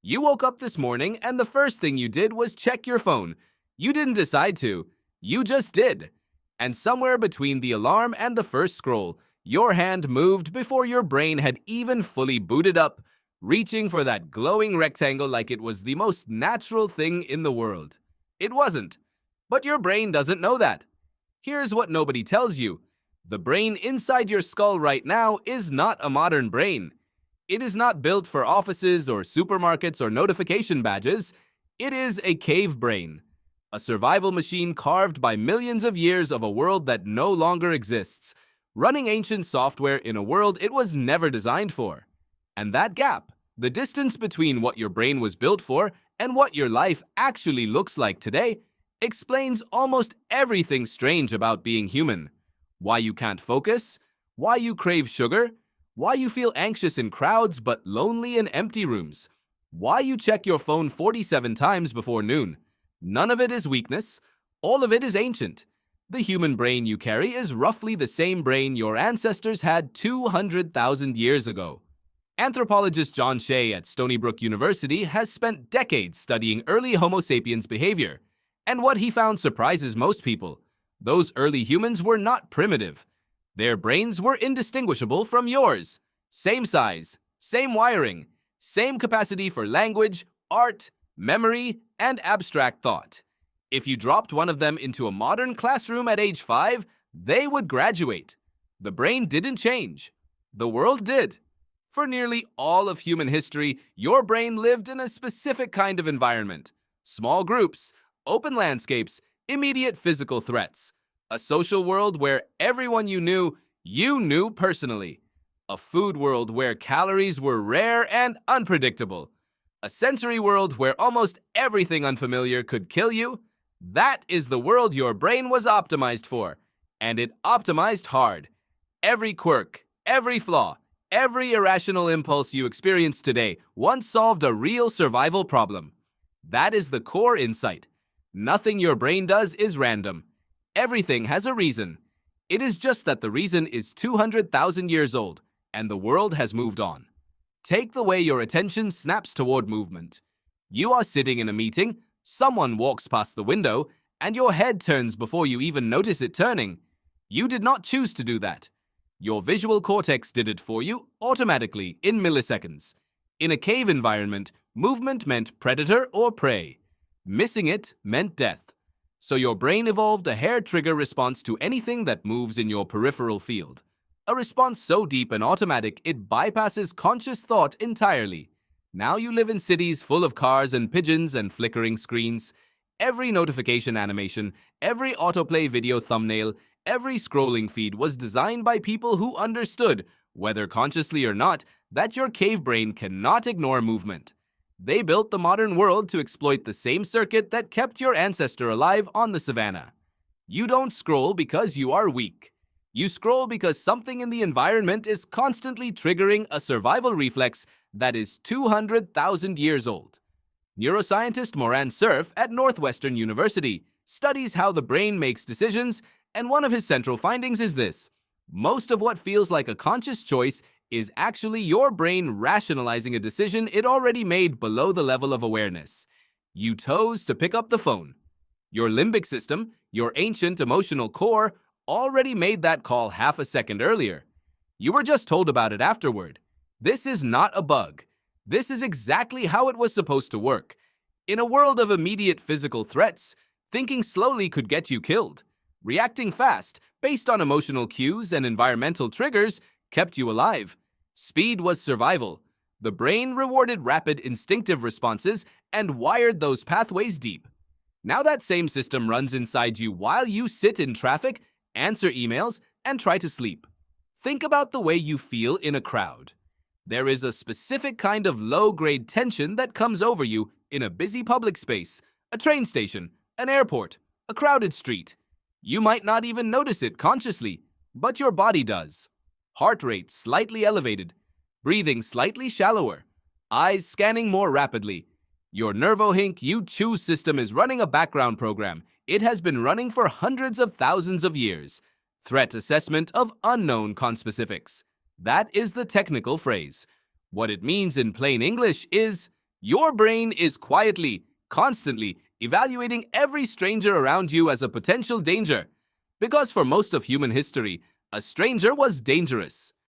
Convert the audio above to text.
You woke up this morning and the first thing you did was check your phone. You didn't decide to. You just did. And somewhere between the alarm and the first scroll, your hand moved before your brain had even fully booted up, reaching for that glowing rectangle like it was the most natural thing in the world. It wasn't. But your brain doesn't know that. Here's what nobody tells you. The brain inside your skull right now is not a modern brain. It is not built for offices or supermarkets or notification badges. It is a cave brain, a survival machine carved by millions of years of a world that no longer exists, running ancient software in a world it was never designed for. And that gap, the distance between what your brain was built for and what your life actually looks like today, explains almost everything strange about being human. Why you can't focus, why you crave sugar, why you feel anxious in crowds but lonely in empty rooms, why you check your phone 47 times before noon. None of it is weakness, all of it is ancient. The human brain you carry is roughly the same brain your ancestors had 200,000 years ago. Anthropologist John Shea at Stony Brook University has spent decades studying early Homo sapiens behavior, and what he found surprises most people. Those early humans were not primitive. Their brains were indistinguishable from yours. Same size, same wiring, same capacity for language, art, memory, and abstract thought. If you dropped one of them into a modern classroom at age 5, they would graduate. The brain didn't change. The world did. For nearly all of human history, your brain lived in a specific kind of environment. Small groups, open landscapes, immediate physical threats. A social world where everyone you knew personally. A food world where calories were rare and unpredictable. A sensory world where almost everything unfamiliar could kill you. That is the world your brain was optimized for. And it optimized hard. Every quirk, every flaw, every irrational impulse you experience today once solved a real survival problem. That is the core insight. Nothing your brain does is random. Everything has a reason. It is just that the reason is 200,000 years old, and the world has moved on. Take the way your attention snaps toward movement. You are sitting in a meeting, someone walks past the window, and your head turns before you even notice it turning. You did not choose to do that. Your visual cortex did it for you automatically in milliseconds. In a cave environment, movement meant predator or prey. Missing it meant death. So your brain evolved a hair-trigger response to anything that moves in your peripheral field. A response so deep and automatic it bypasses conscious thought entirely. Now you live in cities full of cars and pigeons and flickering screens. Every notification animation, every autoplay video thumbnail, every scrolling feed was designed by people who understood, whether consciously or not, that your cave brain cannot ignore movement. They built the modern world to exploit the same circuit that kept your ancestor alive on the savannah. You don't scroll because you are weak. You scroll because something in the environment is constantly triggering a survival reflex that is 200,000 years old. Neuroscientist Moran Cerf at Northwestern University studies how the brain makes decisions, and one of his central findings is this: most of what feels like a conscious choice is actually your brain rationalizing a decision it already made below the level of awareness. You chose to pick up the phone. Your limbic system, your ancient emotional core, already made that call half a second earlier. You were just told about it afterward. This is not a bug. This is exactly how it was supposed to work. In a world of immediate physical threats, thinking slowly could get you killed. Reacting fast, based on emotional cues and environmental triggers, kept you alive. Speed was survival. The brain rewarded rapid instinctive responses and wired those pathways deep. Now that same system runs inside you while you sit in traffic, answer emails, and try to sleep. Think about the way you feel in a crowd. There is a specific kind of low-grade tension that comes over you in a busy public space, a train station, an airport, a crowded street. You might not even notice it consciously, but your body does. Heart rate slightly elevated, breathing slightly shallower, eyes scanning more rapidly. Your nervohink you choose system is running a background program. It has been running for hundreds of thousands of years. Threat assessment of unknown conspecifics. That is the technical phrase. What it means in plain English is Your brain is quietly, constantly evaluating every stranger around you as a potential danger. Because for most of human history, a stranger was dangerous.